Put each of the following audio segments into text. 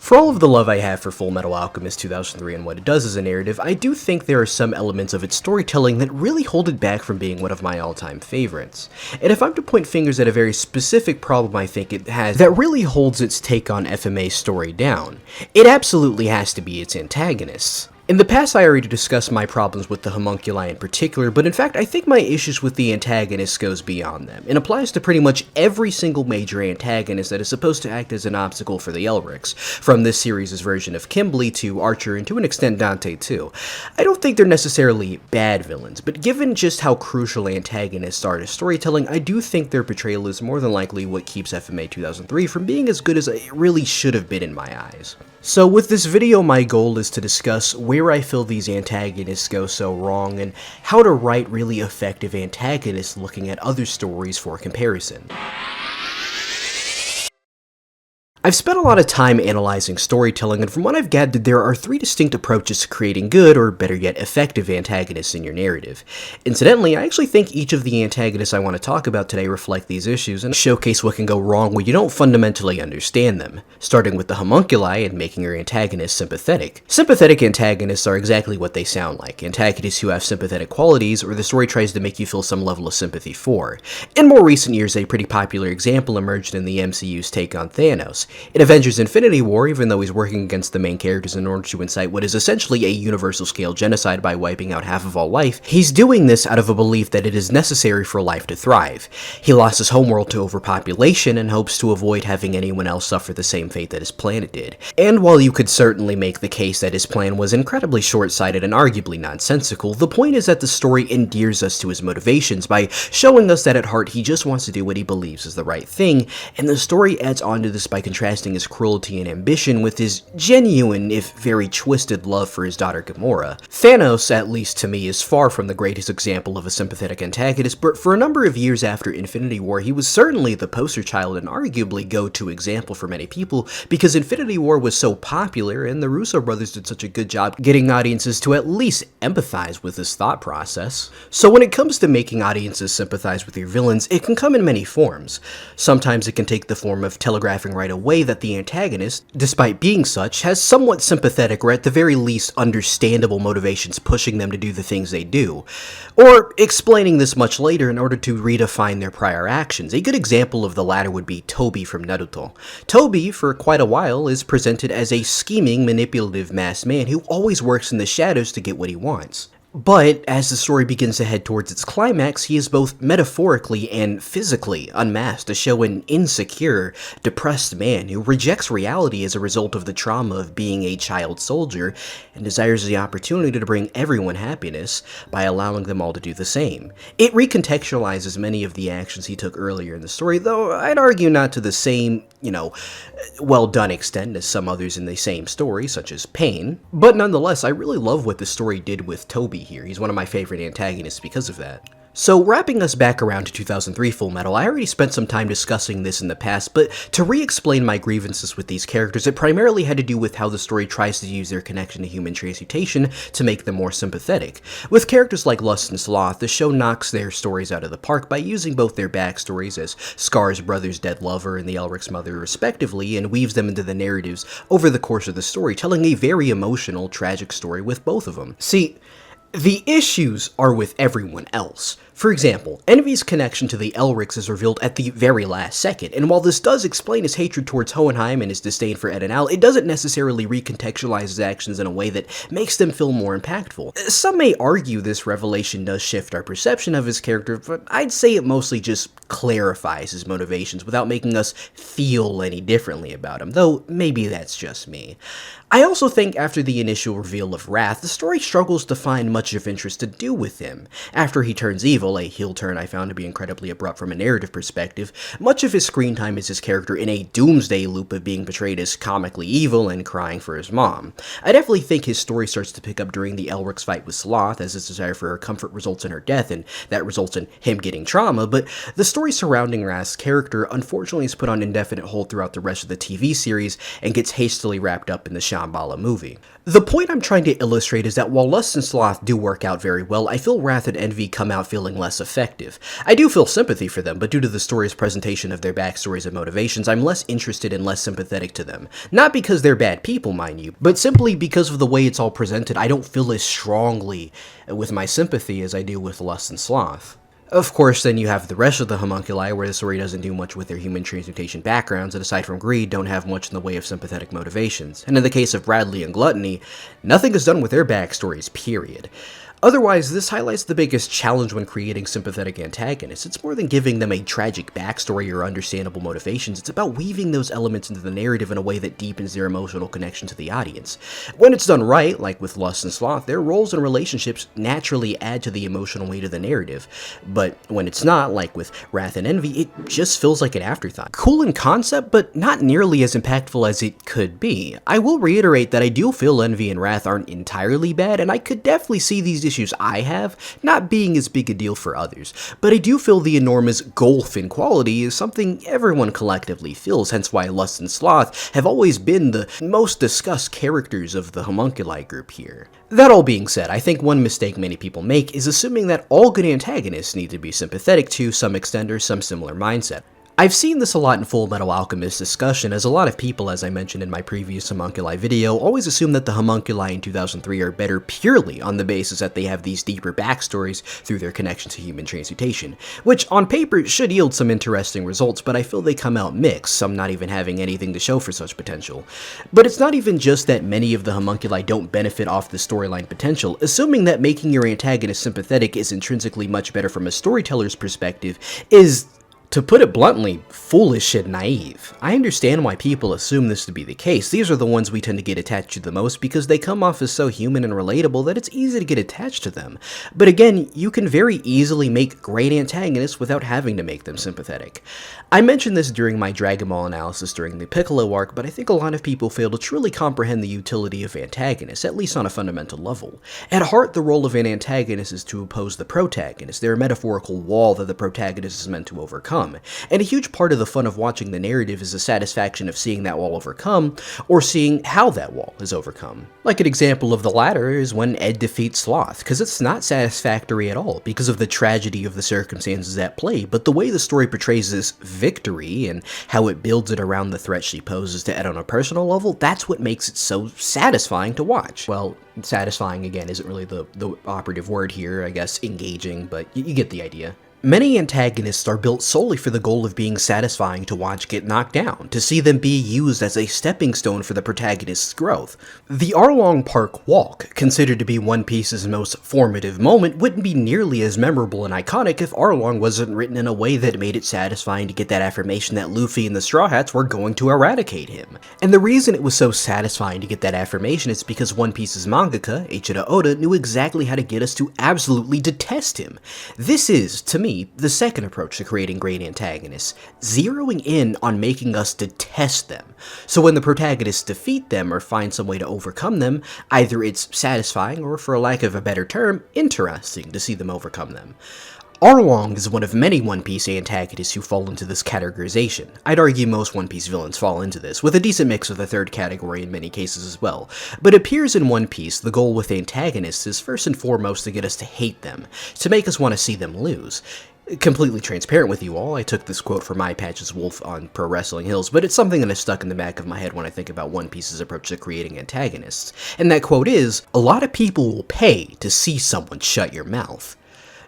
For all of the love I have for Fullmetal Alchemist 2003 and what it does as a narrative, I do think there are some elements of its storytelling that really hold it back from being one of my all-time favorites. And if I'm to point fingers at a very specific problem I think it has that really holds its take on FMA's story down, it absolutely has to be its antagonists. In the past, I already discussed my problems with the homunculi in particular, but in fact, I think my issues with the antagonists goes beyond them, and applies to pretty much every single major antagonist that is supposed to act as an obstacle for the Elrics, from this series' version of Kimblee to Archer and to an extent Dante too. I don't think they're necessarily bad villains, but given just how crucial antagonists are to storytelling, I do think their portrayal is more than likely what keeps FMA 2003 from being as good as it really should have been in my eyes. So with this video, my goal is to discuss where I feel these antagonists go so wrong and how to write really effective antagonists looking at other stories for comparison. I've spent a lot of time analyzing storytelling, and from what I've gathered, there are three distinct approaches to creating good, or better yet, effective antagonists in your narrative. Incidentally, I actually think each of the antagonists I want to talk about today reflect these issues and showcase what can go wrong when you don't fundamentally understand them, starting with the homunculi and making your antagonist sympathetic. Sympathetic antagonists are exactly what they sound like, antagonists who have sympathetic qualities, or the story tries to make you feel some level of sympathy for. In more recent years, a pretty popular example emerged in the MCU's take on Thanos. In Avengers Infinity War, even though he's working against the main characters in order to incite what is essentially a universal-scale genocide by wiping out half of all life, he's doing this out of a belief that it is necessary for life to thrive. He lost his homeworld to overpopulation and hopes to avoid having anyone else suffer the same fate that his planet did. And while you could certainly make the case that his plan was incredibly short-sighted and arguably nonsensical, the point is that the story endears us to his motivations by showing us that at heart he just wants to do what he believes is the right thing, and the story adds on to this by contrasting his cruelty and ambition with his genuine, if very twisted, love for his daughter Gamora. Thanos, at least to me, is far from the greatest example of a sympathetic antagonist, but for a number of years after Infinity War, he was certainly the poster child and arguably go-to example for many people, because Infinity War was so popular and the Russo brothers did such a good job getting audiences to at least empathize with his thought process. So when it comes to making audiences sympathize with your villains, it can come in many forms. Sometimes it can take the form of telegraphing right away that the antagonist, despite being such, has somewhat sympathetic or at the very least understandable motivations pushing them to do the things they do, or explaining this much later in order to redefine their prior actions. A good example of the latter would be Toby from Naruto. Toby, for quite a while, is presented as a scheming, manipulative masked man who always works in the shadows to get what he wants. But as the story begins to head towards its climax, he is both metaphorically and physically unmasked to show an insecure, depressed man who rejects reality as a result of the trauma of being a child soldier and desires the opportunity to bring everyone happiness by allowing them all to do the same. It recontextualizes many of the actions he took earlier in the story, though I'd argue not to the same, well-done extent as some others in the same story, such as Pain. But nonetheless, I really love what the story did with Toby here. He's one of my favorite antagonists because of that. So wrapping us back around to 2003 Fullmetal, I already spent some time discussing this in the past, but to re-explain my grievances with these characters, it primarily had to do with how the story tries to use their connection to human transmutation to make them more sympathetic. With characters like Lust and Sloth, the show knocks their stories out of the park by using both their backstories as Scar's brother's dead lover and the Elric's mother respectively, and weaves them into the narratives over the course of the story, telling a very emotional, tragic story with both of them. See, the issues are with everyone else. For example, Envy's connection to the Elrics is revealed at the very last second, and while this does explain his hatred towards Hohenheim and his disdain for Ed and Al, it doesn't necessarily recontextualize his actions in a way that makes them feel more impactful. Some may argue this revelation does shift our perception of his character, but I'd say it mostly just clarifies his motivations without making us feel any differently about him, though maybe that's just me. I also think after the initial reveal of Wrath, the story struggles to find much of interest to do with him. After he turns evil, a heel turn I found to be incredibly abrupt from a narrative perspective, much of his screen time is his character in a doomsday loop of being portrayed as comically evil and crying for his mom. I definitely think his story starts to pick up during the Elric's fight with Sloth, as his desire for her comfort results in her death, and that results in him getting trauma, but the story surrounding Wrath's character unfortunately is put on indefinite hold throughout the rest of the TV series and gets hastily wrapped up in the Shambhala movie. The point I'm trying to illustrate is that while Lust and Sloth do work out very well, I feel Wrath and Envy come out feeling feeling less effective. I do feel sympathy for them, but due to the story's presentation of their backstories and motivations, I'm less interested and less sympathetic to them. Not because they're bad people, mind you, but simply because of the way it's all presented. I don't feel as strongly with my sympathy as I do with Lust and Sloth. Of course, then you have the rest of the homunculi, where the story doesn't do much with their human transmutation backgrounds, and aside from greed, don't have much in the way of sympathetic motivations. And in the case of Bradley and Gluttony, nothing is done with their backstories, period. Otherwise, this highlights the biggest challenge when creating sympathetic antagonists. It's more than giving them a tragic backstory or understandable motivations, it's about weaving those elements into the narrative in a way that deepens their emotional connection to the audience. When it's done right, like with Lust and Sloth, their roles and relationships naturally add to the emotional weight of the narrative. But when it's not, like with Wrath and Envy, it just feels like an afterthought. Cool in concept, but not nearly as impactful as it could be. I will reiterate that I do feel Envy and Wrath aren't entirely bad, and I could definitely see these issues I have not being as big a deal for others, but I do feel the enormous gulf in quality is something everyone collectively feels, hence why Lust and Sloth have always been the most discussed characters of the homunculi group here. That all being said, I think one mistake many people make is assuming that all good antagonists need to be sympathetic to some extent or some similar mindset. I've seen this a lot in Fullmetal Alchemist discussion, as a lot of people, as I mentioned in my previous homunculi video, always assume that the homunculi in 2003 are better purely on the basis that they have these deeper backstories through their connection to human transmutation, which on paper should yield some interesting results, but I feel they come out mixed, some not even having anything to show for such potential. But it's not even just that many of the homunculi don't benefit off the storyline potential. Assuming that making your antagonist sympathetic is intrinsically much better from a storyteller's perspective is, to put it bluntly, foolish and naive. I understand why people assume this to be the case. These are the ones we tend to get attached to the most because they come off as so human and relatable that it's easy to get attached to them. But again, you can very easily make great antagonists without having to make them sympathetic. I mentioned this during my Dragon Ball analysis during the Piccolo arc, but I think a lot of people fail to truly comprehend the utility of antagonists, at least on a fundamental level. At heart, the role of an antagonist is to oppose the protagonist. They're a metaphorical wall that the protagonist is meant to overcome. And a huge part of the fun of watching the narrative is the satisfaction of seeing that wall overcome, or seeing how that wall is overcome. Like an example of the latter is when Ed defeats Sloth, because it's not satisfactory at all because of the tragedy of the circumstances at play, but the way the story portrays this victory and how it builds it around the threat she poses to Ed on a personal level, that's what makes it so satisfying to watch. Well, satisfying again isn't really the operative word here, I guess engaging, but you get the idea. Many antagonists are built solely for the goal of being satisfying to watch get knocked down, to see them be used as a stepping stone for the protagonist's growth. The Arlong Park Walk, considered to be One Piece's most formative moment, wouldn't be nearly as memorable and iconic if Arlong wasn't written in a way that made it satisfying to get that affirmation that Luffy and the Straw Hats were going to eradicate him. And the reason it was so satisfying to get that affirmation is because One Piece's mangaka, Eiichiro Oda, knew exactly how to get us to absolutely detest him. This is, to me, the second approach to creating great antagonists, zeroing in on making us detest them. So when the protagonists defeat them or find some way to overcome them, either it's satisfying or, for lack of a better term, interesting to see them overcome them. Arlong is one of many One Piece antagonists who fall into this categorization. I'd argue most One Piece villains fall into this, with a decent mix of the third category in many cases as well. But it appears in One Piece, the goal with antagonists is first and foremost to get us to hate them, to make us want to see them lose. Completely transparent with you all, I took this quote from Eye Patch's Wolf on Pro Wrestling Hills, but it's something that is stuck in the back of my head when I think about One Piece's approach to creating antagonists. And that quote is, "A lot of people will pay to see someone shut your mouth."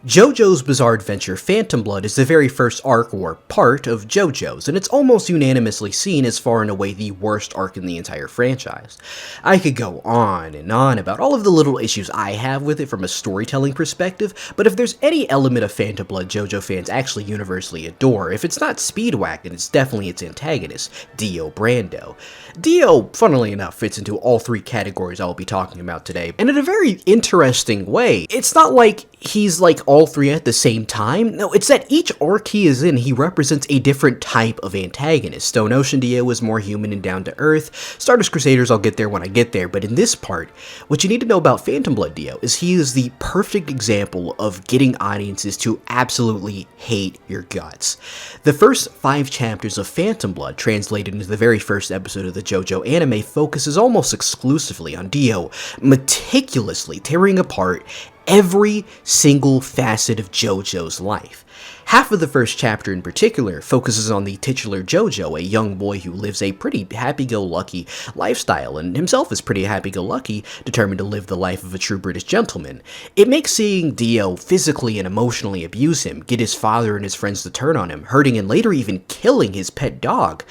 JoJo's Bizarre Adventure Phantom Blood is the very first arc, or part, of JoJo's, and it's almost unanimously seen as far and away the worst arc in the entire franchise. I could go on and on about all of the little issues I have with it from a storytelling perspective, but if there's any element of Phantom Blood JoJo fans actually universally adore, if it's not Speedwagon, it's definitely its antagonist, Dio Brando. Dio, funnily enough, fits into all three categories I'll be talking about today, and in a very interesting way. It's not like he's like all three at the same time. No, it's that each arc he is in, he represents a different type of antagonist. Stone Ocean Dio is more human and down to earth. Stardust Crusaders, I'll get there when I get there, but in this part, what you need to know about Phantom Blood Dio is he is the perfect example of getting audiences to absolutely hate your guts. The first 5 chapters of Phantom Blood, translated into the very first episode of the JoJo anime, focuses almost exclusively on Dio meticulously tearing apart every single facet of JoJo's life. Half of the first chapter in particular focuses on the titular JoJo, a young boy who lives a pretty happy-go-lucky lifestyle, and himself is pretty happy-go-lucky, determined to live the life of a true British gentleman. It makes seeing Dio physically and emotionally abuse him, get his father and his friends to turn on him, hurting and later even killing his pet dog,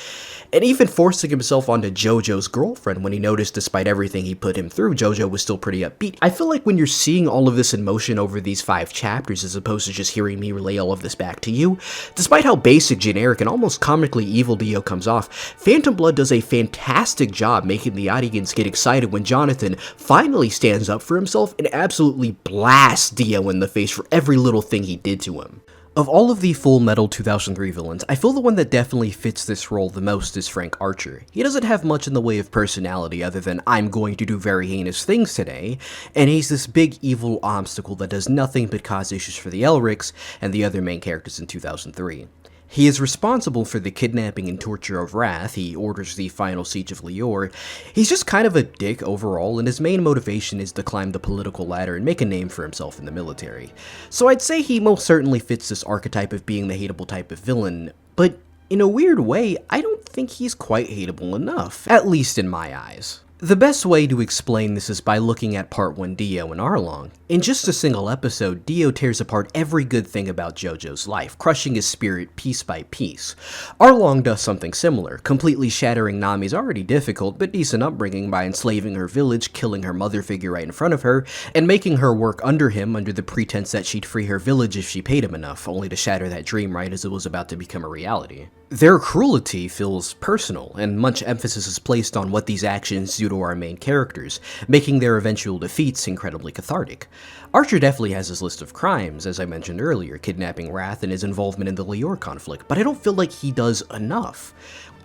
and even forcing himself onto JoJo's girlfriend when he noticed despite everything he put him through, JoJo was still pretty upbeat. I feel like when you're seeing all of this in motion over these 5 chapters as opposed to just hearing me relay all of this back to you, despite how basic, generic, and almost comically evil Dio comes off, Phantom Blood does a fantastic job making the audience get excited when Jonathan finally stands up for himself and absolutely blasts Dio in the face for every little thing he did to him. Of all of the Fullmetal 2003 villains, I feel the one that definitely fits this role the most is Frank Archer. He doesn't have much in the way of personality other than I'm going to do very heinous things today, and he's this big evil obstacle that does nothing but cause issues for the Elrics and the other main characters in 2003. He is responsible for the kidnapping and torture of Wrath, he orders the final siege of Lior. He's just kind of a dick overall, and his main motivation is to climb the political ladder and make a name for himself in the military. So I'd say he most certainly fits this archetype of being the hateable type of villain, but in a weird way, I don't think he's quite hateable enough, at least in my eyes. The best way to explain this is by looking at Part 1 Dio and Arlong. In just a single episode, Dio tears apart every good thing about JoJo's life, crushing his spirit piece by piece. Arlong does something similar, completely shattering Nami's already difficult but decent upbringing by enslaving her village, killing her mother figure right in front of her, and making her work under him under the pretense that she'd free her village if she paid him enough, only to shatter that dream right as it was about to become a reality. Their cruelty feels personal, and much emphasis is placed on what these actions do to our main characters, making their eventual defeats incredibly cathartic. Archer definitely has his list of crimes, as I mentioned earlier, kidnapping Wrath and his involvement in the Lior conflict, but I don't feel like he does enough.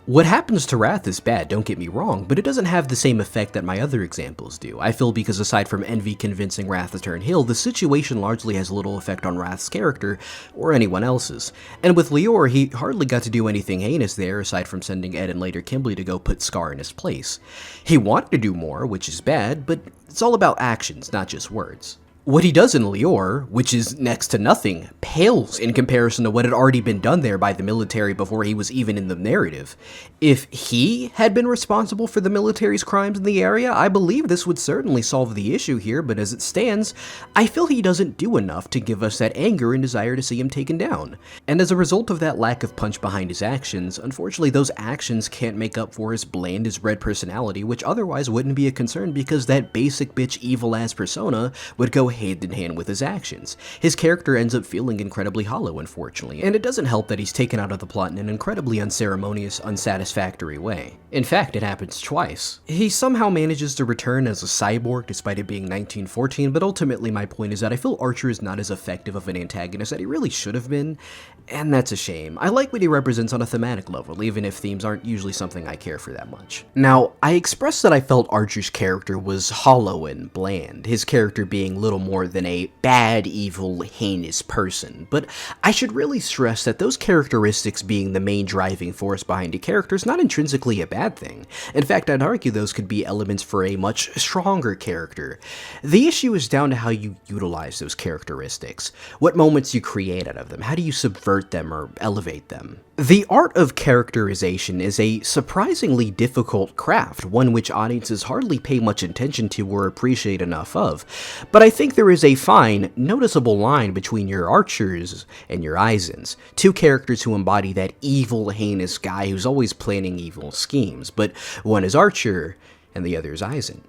What happens to Wrath is bad, don't get me wrong, but it doesn't have the same effect that my other examples do. I feel because aside from Envy convincing Wrath to turn heel, the situation largely has little effect on Wrath's character, or anyone else's. And with Lior, he hardly got to do anything heinous there, aside from sending Ed and later Kimblee to go put Scar in his place. He wanted to do more, which is bad, but it's all about actions, not just words. What he does in Lior, which is next to nothing, pales in comparison to what had already been done there by the military before he was even in the narrative. If he had been responsible for the military's crimes in the area, I believe this would certainly solve the issue here, but as it stands, I feel he doesn't do enough to give us that anger and desire to see him taken down. And as a result of that lack of punch behind his actions, unfortunately those actions can't make up for his bland as red personality, which otherwise wouldn't be a concern because that basic bitch evil-ass persona would go hand in hand with his actions. His character ends up feeling incredibly hollow, unfortunately, and it doesn't help that he's taken out of the plot in an incredibly unceremonious, unsatisfactory way. In fact, it happens twice. He somehow manages to return as a cyborg despite it being 1914, but ultimately my point is that I feel Archer is not as effective of an antagonist that he really should have been, and that's a shame. I like what he represents on a thematic level, even if themes aren't usually something I care for that much. Now, I expressed that I felt Archer's character was hollow and bland, his character being little more than a bad, evil, heinous person, but I should really stress that those characteristics being the main driving force behind a character is not intrinsically a bad thing. In fact, I'd argue those could be elements for a much stronger character. The issue is down to how you utilize those characteristics, what moments you create out of them, how do you subvert them or elevate them. The art of characterization is a surprisingly difficult craft, one which audiences hardly pay much attention to or appreciate enough of, but I think there is a fine, noticeable line between your Archers and your Eisens, two characters who embody that evil, heinous guy who's always planning evil schemes, but one is Archer and the other is Eisen.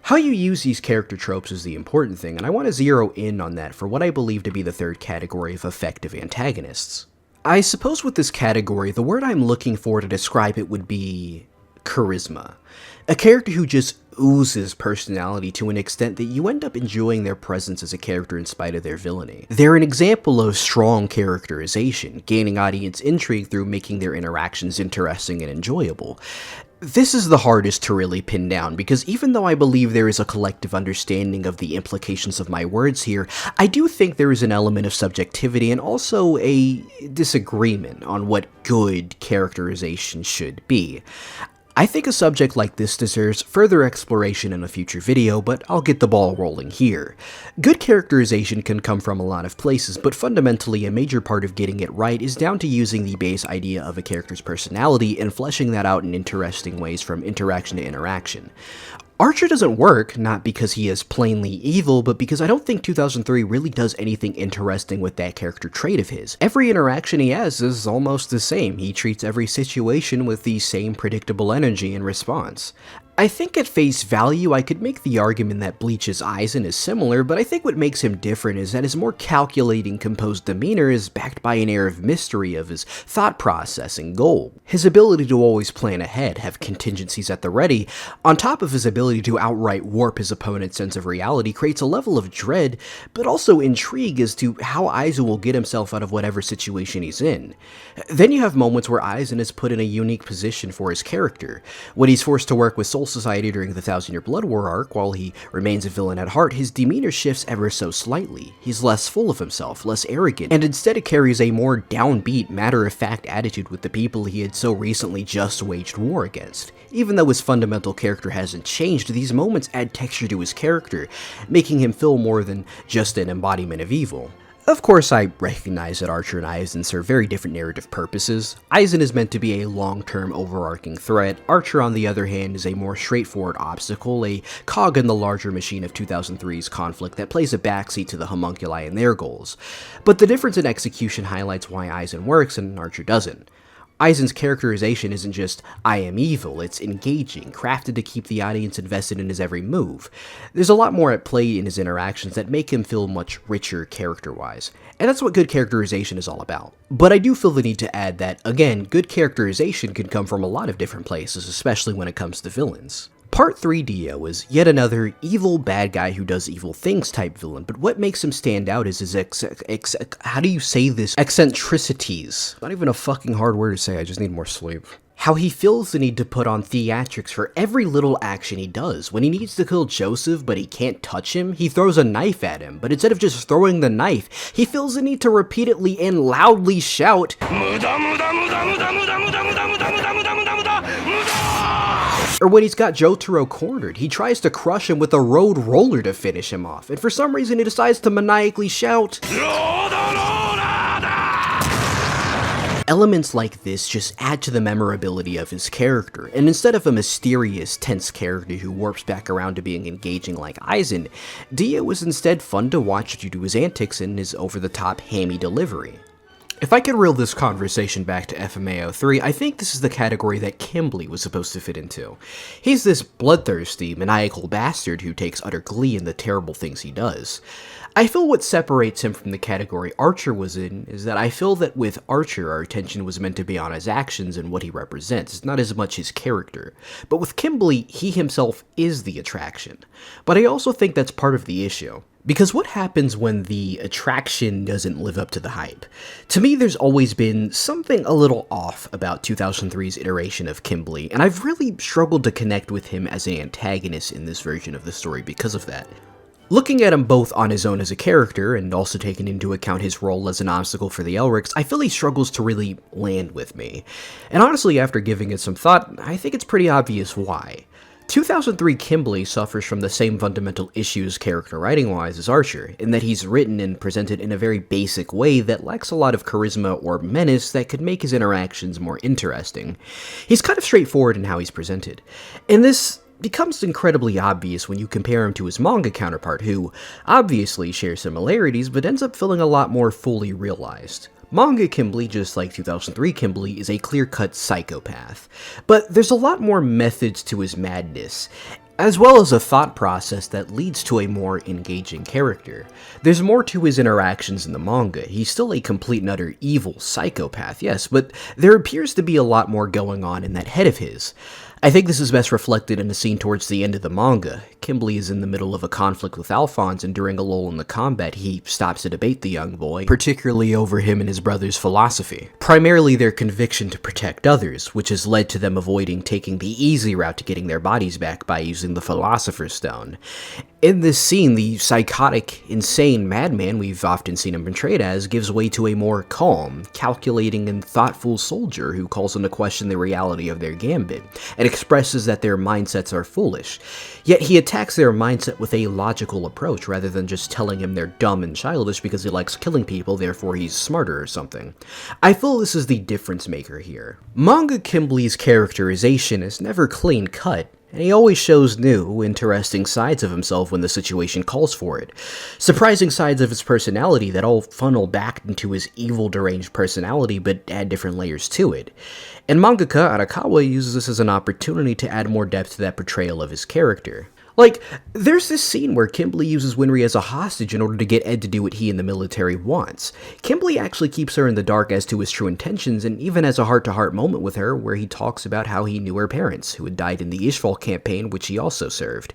How you use these character tropes is the important thing, and I want to zero in on that for what I believe to be the third category of effective antagonists. I suppose with this category, the word I'm looking for to describe it would be charisma. A character who just oozes personality to an extent that you end up enjoying their presence as a character in spite of their villainy. They're an example of strong characterization, gaining audience intrigue through making their interactions interesting and enjoyable. This is the hardest to really pin down, because even though I believe there is a collective understanding of the implications of my words here, I do think there is an element of subjectivity and also a disagreement on what good characterization should be. I think a subject like this deserves further exploration in a future video, but I'll get the ball rolling here. Good characterization can come from a lot of places, but fundamentally a major part of getting it right is down to using the base idea of a character's personality and fleshing that out in interesting ways from interaction to interaction. Archer doesn't work, not because he is plainly evil, but because I don't think 2003 really does anything interesting with that character trait of his. Every interaction he has is almost the same. He treats every situation with the same predictable energy and response. I think at face value I could make the argument that Bleach's Aizen is similar, but I think what makes him different is that his more calculating, composed demeanor is backed by an air of mystery of his thought process and goal. His ability to always plan ahead, have contingencies at the ready, on top of his ability to outright warp his opponent's sense of reality, creates a level of dread, but also intrigue as to how Aizen will get himself out of whatever situation he's in. Then you have moments where Aizen is put in a unique position for his character. When he's forced to work with Soul Society during the Thousand Year Blood War arc, while he remains a villain at heart, his demeanor shifts ever so slightly. He's less full of himself, less arrogant, and instead carries a more downbeat, matter-of-fact attitude with the people he had so recently just waged war against. Even though his fundamental character hasn't changed, these moments add texture to his character, making him feel more than just an embodiment of evil. Of course, I recognize that Archer and Aizen serve very different narrative purposes. Aizen is meant to be a long-term overarching threat. Archer, on the other hand, is a more straightforward obstacle, a cog in the larger machine of 2003's conflict that plays a backseat to the homunculi and their goals. But the difference in execution highlights why Aizen works and Archer doesn't. Aizen's characterization isn't just, I am evil, it's engaging, crafted to keep the audience invested in his every move. There's a lot more at play in his interactions that make him feel much richer character-wise, and that's what good characterization is all about. But I do feel the need to add that, again, good characterization can come from a lot of different places, especially when it comes to villains. Part 3 Dio is yet another evil bad guy who does evil things type villain, but what makes him stand out is his how do you say this? Eccentricities. Not even a fucking hard word to say, I just need more sleep. How he feels the need to put on theatrics for every little action he does. When he needs to kill Joseph but he can't touch him, he throws a knife at him, but instead of just throwing the knife, he feels the need to repeatedly and loudly shout, or when he's got Jotaro cornered, he tries to crush him with a road roller to finish him off, and for some reason he decides to maniacally shout. Elements like this just add to the memorability of his character, and instead of a mysterious, tense character who warps back around to being engaging like Aizen, Dio is instead fun to watch due to his antics and his over-the-top hammy delivery. If I could reel this conversation back to FMAO 3, I think this is the category that Kimblee was supposed to fit into. He's this bloodthirsty, maniacal bastard who takes utter glee in the terrible things he does. I feel what separates him from the category Archer was in is that I feel that with Archer, our attention was meant to be on his actions and what he represents, not as much his character. But with Kimblee, he himself is the attraction. But I also think that's part of the issue. Because what happens when the attraction doesn't live up to the hype? To me, there's always been something a little off about 2003's iteration of Kimblee, and I've really struggled to connect with him as an antagonist in this version of the story because of that. Looking at him both on his own as a character, and also taking into account his role as an obstacle for the Elrics, I feel he struggles to really land with me. And honestly, after giving it some thought, I think it's pretty obvious why. 2003 Kimblee suffers from the same fundamental issues character writing-wise as Archer, in that he's written and presented in a very basic way that lacks a lot of charisma or menace that could make his interactions more interesting. He's kind of straightforward in how he's presented, and this becomes incredibly obvious when you compare him to his manga counterpart, who obviously shares similarities but ends up feeling a lot more fully realized. Manga Kimblee, just like 2003 Kimblee, is a clear-cut psychopath, but there's a lot more methods to his madness, as well as a thought process that leads to a more engaging character. There's more to his interactions in the manga. He's still a complete and utter evil psychopath, yes, but there appears to be a lot more going on in that head of his. I think this is best reflected in a scene towards the end of the manga. Kimblee is in the middle of a conflict with Alphonse, and during a lull in the combat, he stops to debate the young boy, particularly over him and his brother's philosophy. Primarily their conviction to protect others, which has led to them avoiding taking the easy route to getting their bodies back by using using the Philosopher's Stone. In this scene, the psychotic, insane madman we've often seen him portrayed as gives way to a more calm, calculating, and thoughtful soldier who calls into question the reality of their gambit, and expresses that their mindsets are foolish. Yet he attacks their mindset with a logical approach, rather than just telling him they're dumb and childish because he likes killing people, therefore he's smarter or something. I feel this is the difference maker here. Manga Kimblee's characterization is never clean-cut, and he always shows new, interesting sides of himself when the situation calls for it. Surprising sides of his personality that all funnel back into his evil, deranged personality, but add different layers to it. And mangaka Arakawa uses this as an opportunity to add more depth to that portrayal of his character. Like, there's this scene where Kimblee uses Winry as a hostage in order to get Ed to do what he and the military wants. Kimblee actually keeps her in the dark as to his true intentions, and even has a heart-to-heart moment with her where he talks about how he knew her parents, who had died in the Ishval campaign, which he also served.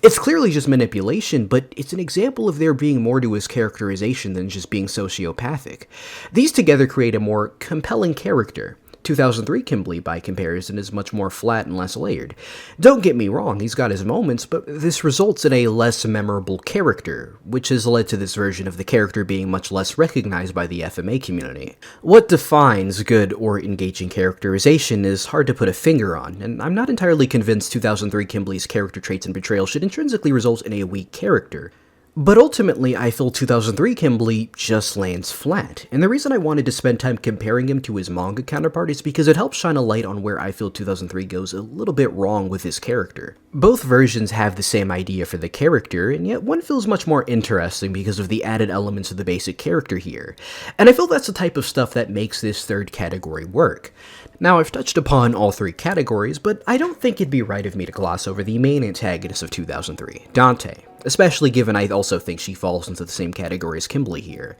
It's clearly just manipulation, but it's an example of there being more to his characterization than just being sociopathic. These together create a more compelling character. 2003 Kimblee, by comparison, is much more flat and less layered. Don't get me wrong, he's got his moments, but this results in a less memorable character, which has led to this version of the character being much less recognized by the FMA community. What defines good or engaging characterization is hard to put a finger on, and I'm not entirely convinced 2003 Kimblee's character traits and portrayal should intrinsically result in a weak character. But ultimately, I feel 2003 Kimblee just lands flat, and the reason I wanted to spend time comparing him to his manga counterpart is because it helps shine a light on where I feel 2003 goes a little bit wrong with his character. Both versions have the same idea for the character, and yet one feels much more interesting because of the added elements of the basic character here, and I feel that's the type of stuff that makes this third category work. Now, I've touched upon all three categories, but I don't think it'd be right of me to gloss over the main antagonist of 2003, Dante, especially given I also think she falls into the same category as Kimblee here.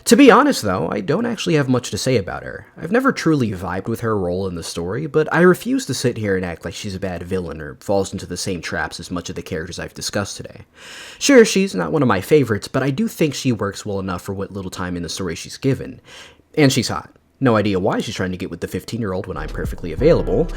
To be honest, though, I don't actually have much to say about her. I've never truly vibed with her role in the story, but I refuse to sit here and act like she's a bad villain or falls into the same traps as much of the characters I've discussed today. Sure, she's not one of my favorites, but I do think she works well enough for what little time in the story she's given. And she's hot. No idea why she's trying to get with the 15-year-old when I'm perfectly available,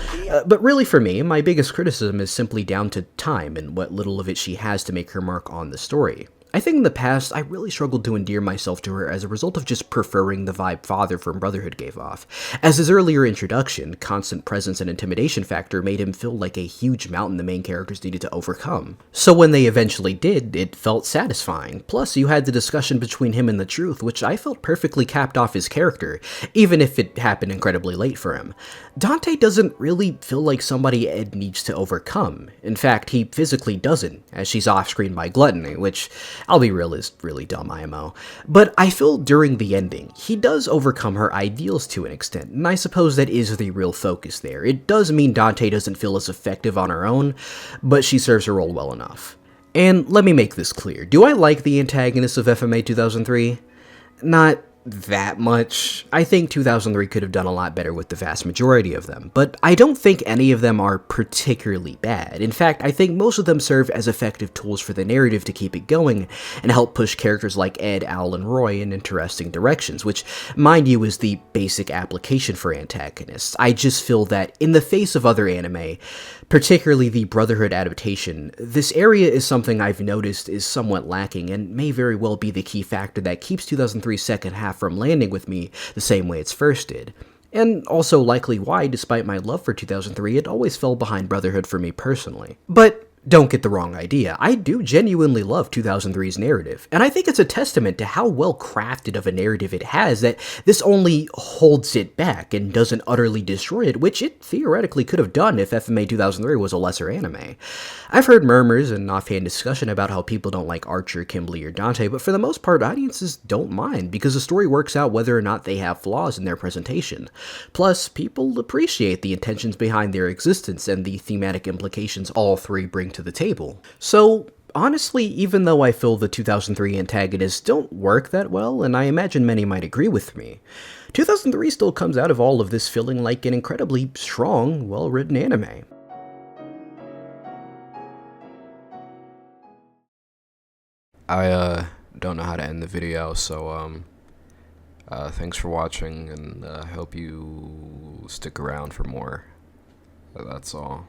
but really for me, my biggest criticism is simply down to time and what little of it she has to make her mark on the story. I think in the past, I really struggled to endear myself to her as a result of just preferring the vibe Father from Brotherhood gave off. As his earlier introduction, constant presence and intimidation factor made him feel like a huge mountain the main characters needed to overcome. So when they eventually did, it felt satisfying. Plus, you had the discussion between him and the Truth, which I felt perfectly capped off his character, even if it happened incredibly late for him. Dante doesn't really feel like somebody Ed needs to overcome. In fact, he physically doesn't, as she's off-screen by gluttony, which, I'll be real, is really dumb IMO. But I feel during the ending, he does overcome her ideals to an extent, and I suppose that is the real focus there. It does mean Dante doesn't feel as effective on her own, but she serves her role well enough. And let me make this clear, do I like the antagonists of FMA 2003? Not that much. I think 2003 could have done a lot better with the vast majority of them, but I don't think any of them are particularly bad. In fact, I think most of them serve as effective tools for the narrative to keep it going and help push characters like Ed, Al, and Roy in interesting directions, which, mind you, is the basic application for antagonists. I just feel that in the face of other anime, particularly the Brotherhood adaptation, this area is something I've noticed is somewhat lacking and may very well be the key factor that keeps 2003's second half from landing with me the same way its first did. And also likely why, despite my love for 2003, it always fell behind Brotherhood for me personally. But don't get the wrong idea, I do genuinely love 2003's narrative, and I think it's a testament to how well crafted of a narrative it has that this only holds it back and doesn't utterly destroy it, which it theoretically could have done if FMA 2003 was a lesser anime. I've heard murmurs and offhand discussion about how people don't like Archer, Kimblee, or Dante, but for the most part, audiences don't mind, because the story works out whether or not they have flaws in their presentation. Plus, people appreciate the intentions behind their existence and the thematic implications all three bring to the table. So, honestly, even though I feel the 2003 antagonists don't work that well, and I imagine many might agree with me, 2003 still comes out of all of this feeling like an incredibly strong, well-written anime. I don't know how to end the video, so thanks for watching, and I hope you stick around for more. That's all.